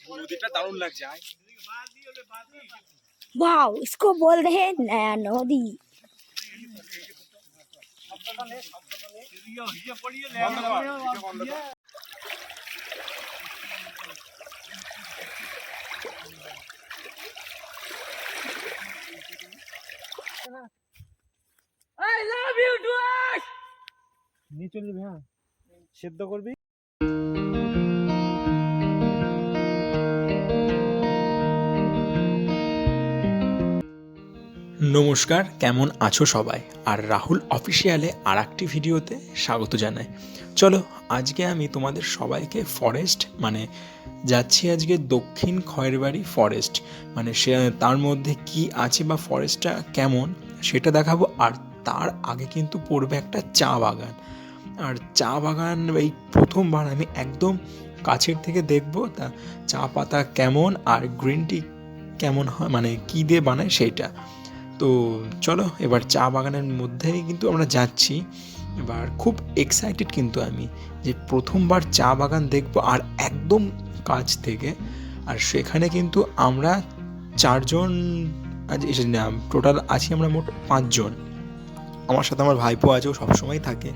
নদীটা দারুণ লাগছে। वाओ, इसको बोल रहे हैं नया नदी। I love you, Duash. নিয়ে চলে যাবি, হ্যাঁ সেদ্ধ করবি। নমস্কার, কেমন আছো সবাই? আর রাহুল অফিসিয়ালে আর একটি ভিডিওতে স্বাগত জানাই। চলো, আজকে আমি তোমাদের সবাইকে ফরেস্ট যাচ্ছি আজকে দক্ষিণ খয়েরবাড়ি ফরেস্ট, সে তার মধ্যে কি আছে বা ফরেস্টটা কেমন সেটা দেখাবো। আর তার আগে কিন্তু পড়বে একটা চা বাগান। আর চা বাগান এই প্রথমবার আমি একদম কাছের থেকে দেখবো তা চা পাতা কেমন আর গ্রিন টি কেমন হয়, কী দিয়ে বানায় সেইটা। তো চলো, এবার চা বাগানের মধ্যেই কিন্তু আমরা যাচ্ছি। এবার খুব এক্সাইটেড কিন্তু আমি যে প্রথমবার চা বাগান দেখবো আর একদম কাছ থেকে। আর সেখানে কিন্তু আমরা 4 জন আজ এসেছিলাম, টোটাল আছি আমরা মোট 5 জন। আমার সাথে আমার ভাইপো আছে, ও সবসময় থাকে।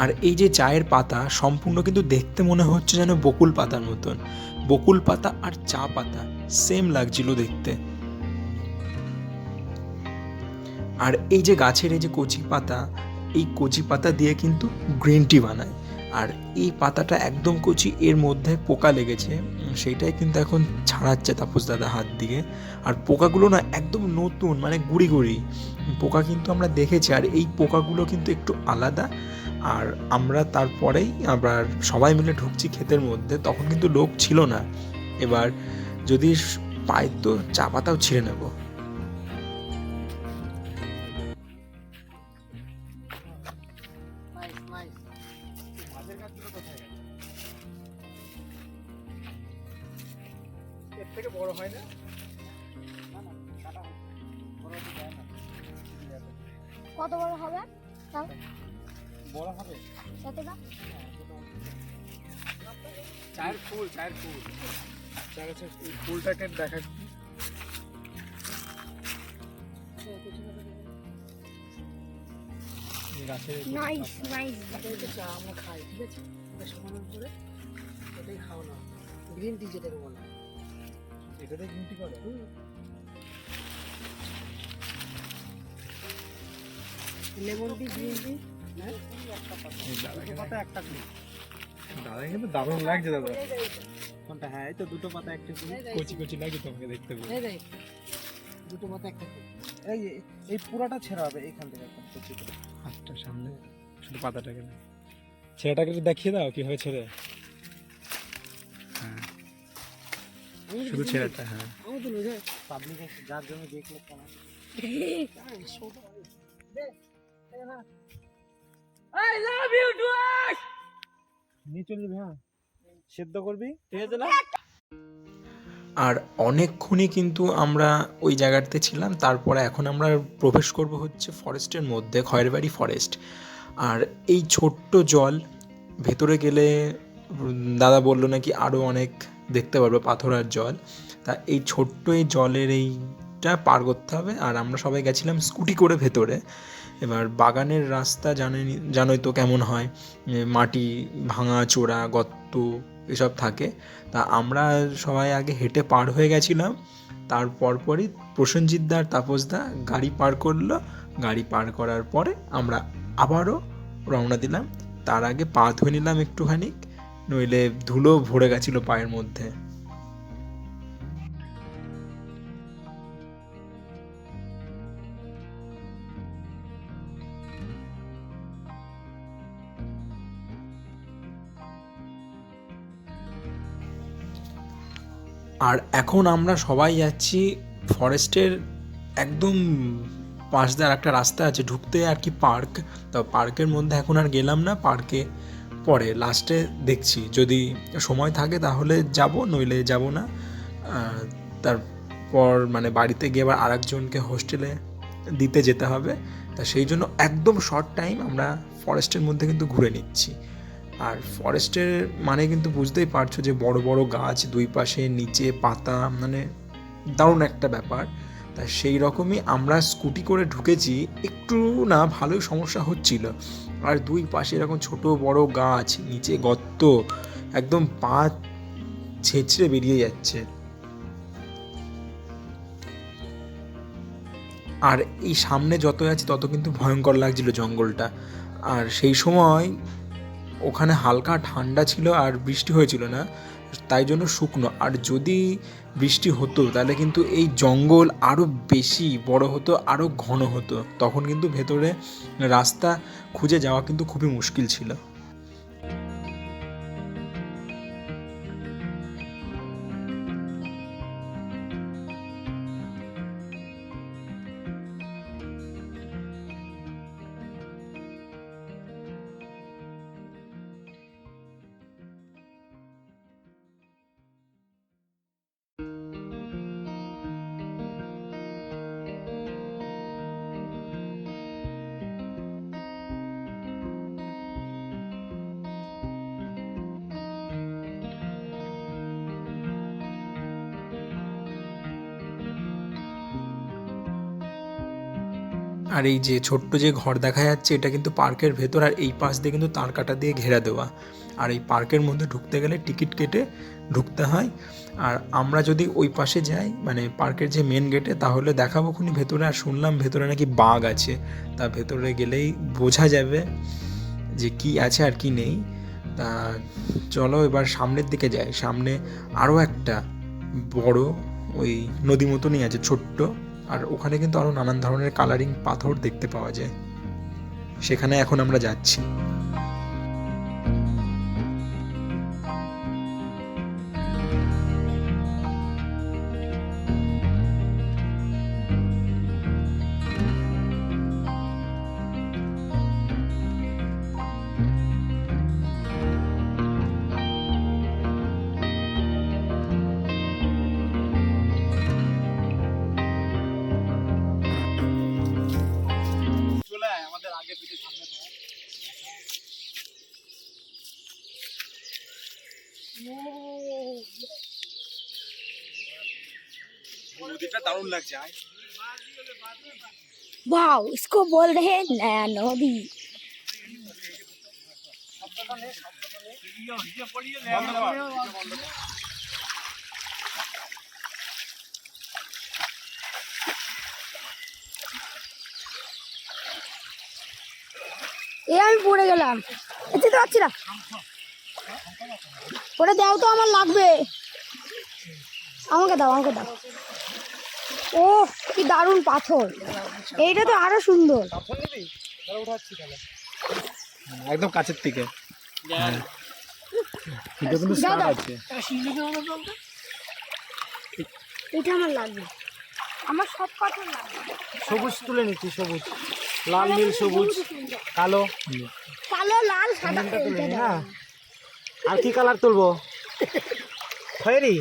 আর এই যে চায়ের পাতা সম্পূর্ণ কিন্তু দেখতে মনে হচ্ছে যেন বকুল পাতার মতন। বকুল পাতা আর চা পাতা সেম লাগছিল দেখতে। আর এই যে গাছের এই যে কচি পাতা, এই কচি পাতা দিয়ে কিন্তু গ্রিন টি বানায়। আর এই পাতাটা একদম কচি, এর মধ্যে পোকা লেগেছে, সেইটাই কিন্তু এখন ছাড়াচ্ছে তাপস দাদা হাত দিয়ে। আর পোকাগুলো না একদম নতুন, গুড়ি গুড়ি পোকা কিন্তু আমরা দেখেছি। আর এই পোকাগুলো কিন্তু একটু আলাদা। আর আমরা তারপরেই আবার সবাই মিলে ঢুকছি ক্ষেতের মধ্যে, তখন কিন্তু লোক ছিল না। এবার যদি পাই তো চা পাতাও ছিঁড়ে নেব। এর থেকে বড় হয় না? কত বড় হবে? তাও বড় হবে কতটা? চায়ের ফুল, চায়ের ফুল, চা গাছের ফুলটাকে দেখা। Nice nice. চা আমরা খাই, ঠিক আছে? সমানোর করে এটাই খাও না, গ্রিন টি যেটাকে বলে। এটাতে গ্রিন টি করে? লেমন টি, গ্রিন টি, দুটো পাতা একটা ফুল। দাদা কিন্তু দারুণ লাগছে দাদা। কোনটা? হ্যাঁ, এই তো দুটো পাতা একটা ফুল, কচি কচি লাগে তোমাকে দেখতে পাবো। এই দেখ, দুটো পাতা একটা ফুল। এই পুরাটা ছেঁড়া হবে এইখান থেকে একদম কচি করে। হাতটা সামনে, শুধু পাতাটাকে না, ছেঁড়াটাকে একটু দেখিয়ে দাও কিভাবে ছেড়ে। হ্যাঁ, শুধু ছেঁড়াটা। হ্যাঁ, আমি তো লই যায় পাবলিক যার জন্য দেখলে কেমন I love you, Duash. নিয়ে চলে যাবি, হ্যাঁ সেদ্ধ করবি, ঠিক আছে না? আর অনেকক্ষণই কিন্তু আমরা ওই জায়গাতে ছিলাম। তারপরে এখন আমরা প্রবেশ করব হচ্ছে ফরেস্টের মধ্যে, খয়েরবাড়ি ফরেস্ট। আর এই ছোট্ট জল, ভেতরে গেলে দাদা বললো নাকি আরও অনেক দেখতে পারবে, পাথর আর জল। তা এই ছোট্ট এই জলের এইটা পার করতে হবে। আর আমরা সবাই গেছিলাম স্কুটি করে ভেতরে। এবার বাগানের রাস্তা জানোই তো কেমন হয়, মাটি ভাঙা চোরা গর্ত এসব থাকে। তা আমরা সবাই আগে হেঁটে পার হয়ে গেছিলাম। তারপর পরই প্রসেনজিৎদা আর তাপসদা গাড়ি পার করলো। গাড়ি পার করার পরে আমরা আবারও রওনা দিলাম। তার আগে পা ধুয়ে নিলাম একটুখানি, নইলে ধুলো ভরে গেছিলো পায়ের মধ্যে। আর এখন আমরা সবাই যাচ্ছি ফরেস্টের একদম পাশ দিয়ে একটা রাস্তা আছে ঢুকতে আর কি, পার্ক। তো পার্কের মধ্যে এখন আর গেলাম না, পার্কে পরে লাস্টে দেখছি যদি সময় থাকে তাহলে যাব, নইলে যাব না। তারপর মানে বাড়িতে গিয়ে আবার আরেকজনকে হোস্টেলে দিতে যেতে হবে। তা সেই জন্য একদম শর্ট টাইম আমরা ফরেস্টের মধ্যে কিন্তু ঘুরে নিচ্ছি। আর ফরেস্টের মানে কিন্তু বুঝতেই পারছো যে বড় বড় গাছ, দুই পাশে নিচে পাতা, মানে দারুণ একটা ব্যাপার। তা সেই রকমই আমরা স্কুটি করে ঢুকেছি, একটু না ভালোই সমস্যা হচ্ছিল। আর দুই পাশে এরকম ছোট বড় গাছ, নিচে গর্ত, একদম পা ছেঁচড়ে বেরিয়ে যাচ্ছে। আর এই সামনে যত আছে তত কিন্তু ভয়ঙ্কর লাগছিল জঙ্গলটা। আর সেই সময় ওখানে হালকা ঠান্ডা ছিল আর বৃষ্টি হয়েছিল না, তাই জন্য শুকনো। আর যদি বৃষ্টি হতো তাহলে কিন্তু এই জঙ্গল আরও বেশি বড় হতো, আরও ঘন হতো। তখন কিন্তু ভেতরে রাস্তা খুঁজে যাওয়া কিন্তু খুবই মুশকিল ছিল। আর এই যে ছোট্ট যে ঘর দেখা যাচ্ছে, এটা কিন্তু পার্কের ভেতর। আর এই পাশ দিয়ে কিন্তু তার কাটা দিয়ে ঘেরা দেওয়া। আর এই পার্কের মধ্যে ঢুকতে গেলে টিকিট কেটে ঢুকতে হয়। আর আমরা যদি ওই পাশে যাই, মানে পার্কের যে মেন গেটে, তাহলে দেখাবো খুনি ভেতরে। আর শুনলাম ভেতরে নাকি বাঘ আছে, তা ভেতরে গেলেই বোঝা যাবে যে কি আছে আর কি নেই। তা চলো এবার সামনের দিকে যাই। সামনে আরও একটা বড় ওই নদী মতনই আছে, ছোট্ট। আর ওখানে কিন্তু আরও নানান ধরনের কালারিং পাথর দেখতে পাওয়া যায়। সেখানে এখন আমরা যাচ্ছি। চলে আয় আমাদের আগে পিঠে সামনে তোমার। নদীটা দারুণ লাগছে। আয় वाओ, इसको बोल रहे हैं नया नदी। এ আমি পড়ে গেলাম, যেতে পারছি না। ওটা দাও তো, আমার লাগবে। আমাকে দাও, আমাকে দাও। ও কি দারুণ পাথর, এইটা তো আরো সুন্দর। পাথর নিবি? তাহলে উঠাচ্ছি তাহলে। একদম কাছের থেকে। এটা কিন্তু দাও, স্টার্ট দাও। আছে। এটা আমার লাগবে, আমার সব পাথর লাগবে। সবুজ তুলে নিচ্ছি, সবুজ, লাল, নীল, সবুজ, কালো। কালো, লাল, সাদা। নীলটা তুলে নি। হ্যাঁ, আর কি কালার তুলবো? খয়েরি।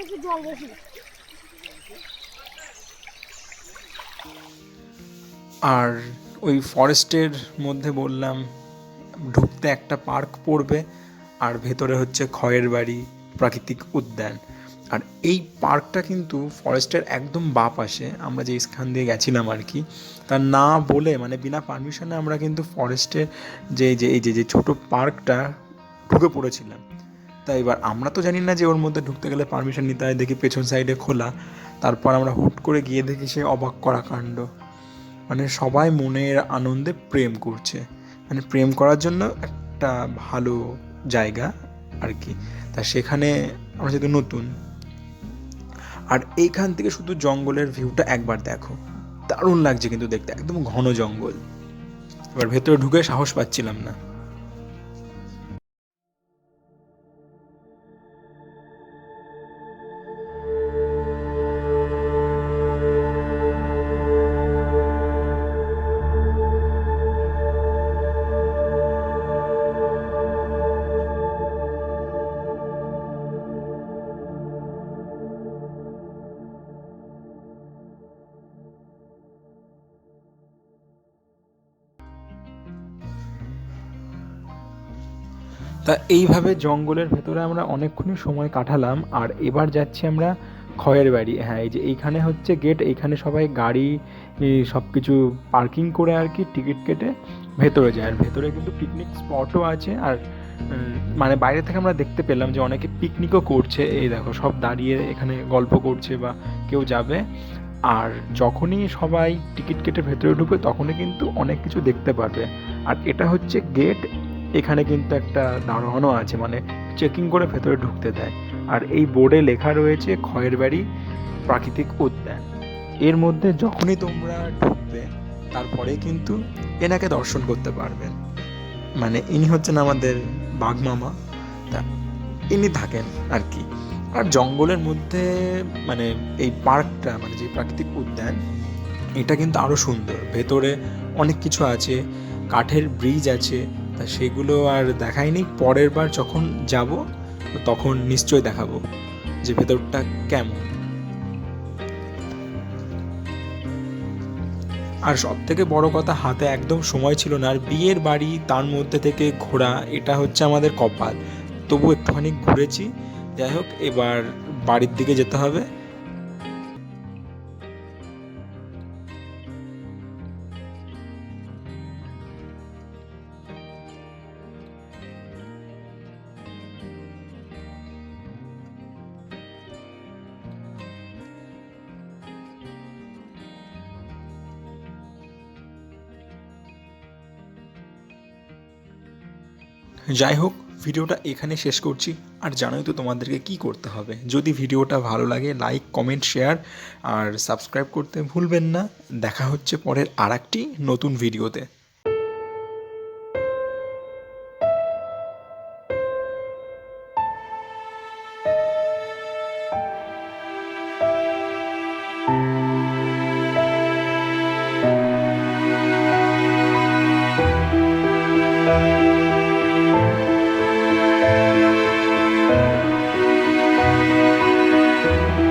একটু জল বেশি। আর ওই ফরেস্টের মধ্যে বললাম ঢুকতে একটা পার্ক পড়বে, আর ভেতরে হচ্ছে খয়ের বাড়ি প্রাকৃতিক উদ্যান। আর এই পার্কটা কিন্তু ফরেস্টের একদম বাঁ পাশে, আমরা যে স্থান দিয়ে গেছিলাম আর কি, তা না বলে মানে বিনা পারমিশনে আমরা কিন্তু ফরেস্টের যে ছোট পার্কটা ঢুকে পড়েছিলাম। তাই এবার আমরা তো জানি না যে ওর মধ্যে ঢুকতে গেলে পারমিশন নিতে হয়, দেখি পেছন সাইডে খোলা। তারপর আমরা হুট করে গিয়ে দেখি সে অবাক করা কাণ্ড, মানে সবাই মনের আনন্দে প্রেম করছে, মানে প্রেম করার জন্য একটা ভালো জায়গা আর কি। তা সেখানে আমরা যেহেতু নতুন, আর এইখান থেকে শুধু জঙ্গলের ভিউটা একবার দেখো, দারুণ লাগছে কিন্তু দেখতে, একদম ঘন জঙ্গল। এবার ভেতরে ঢুকে সাহস পাচ্ছিলাম না। তা এইভাবে জঙ্গলের ভেতরে আমরা অনেকক্ষণই সময় কাটালাম। আর এবার যাচ্ছি আমরা খয়ের বাড়ি। হ্যাঁ, এই যে এইখানে হচ্ছে গেট, এইখানে সবাই গাড়ি সব কিছু পার্কিং করে আর কি টিকিট কেটে ভেতরে যায়। আর ভেতরে কিন্তু পিকনিক স্পটও আছে। আর মানে বাইরে থেকে আমরা দেখতে পেলাম যে অনেকে পিকনিকও করছে, এই দেখো সব দাঁড়িয়ে এখানে গল্প করছে বা কেউ যাবে। আর যখনই সবাই টিকিট কেটে ভেতরে ঢুকবে তখনই কিন্তু অনেক কিছু দেখতে পারবে। আর এটা হচ্ছে গেট, এখানে কিন্তু একটা দারোয়ানও আছে, মানে চেকিং করে ভেতরে ঢুকতে দেয়। আর এই বোর্ডে লেখা রয়েছে খয়ের বাড়ি প্রাকৃতিক উদ্যান। এর মধ্যে যখনই তোমরা ঢুকবে তারপরে কিন্তু এনাকে দর্শন করতে পারবেন। মানে ইনি হচ্ছেন আমাদের বাঘমামা, তা ইনি থাকেন আর কি। আর জঙ্গলের মধ্যে মানে এই পার্কটা, মানে যে প্রাকৃতিক উদ্যান, এটা কিন্তু আরও সুন্দর। ভেতরে অনেক কিছু আছে, কাঠের ব্রিজ আছে, তা সেগুলো আর দেখাইনি। পরের বার যখন যাব তখন নিশ্চয়ই দেখাবো যে ভেতরটা কেমন। আর সব থেকে বড় কথা, হাতে একদম সময় ছিল না। আর বিয়ের বাড়ি, তার মধ্যে থেকে ঘোরা, এটা হচ্ছে আমাদের কপাল। তবু একটুখানি ঘুরেছি। যাই হোক, এবার বাড়ির দিকে যেতে হবে। যাই হোক, ভিডিওটা এখানে শেষ করছি। আর জানোই তো তোমাদেরকে কি করতে হবে। যদি ভিডিওটা ভালো লাগে লাইক, কমেন্ট, শেয়ার আর সাবস্ক্রাইব করতে ভুলবেন না। দেখা হচ্ছে পরের আরেকটি নতুন ভিডিওতে।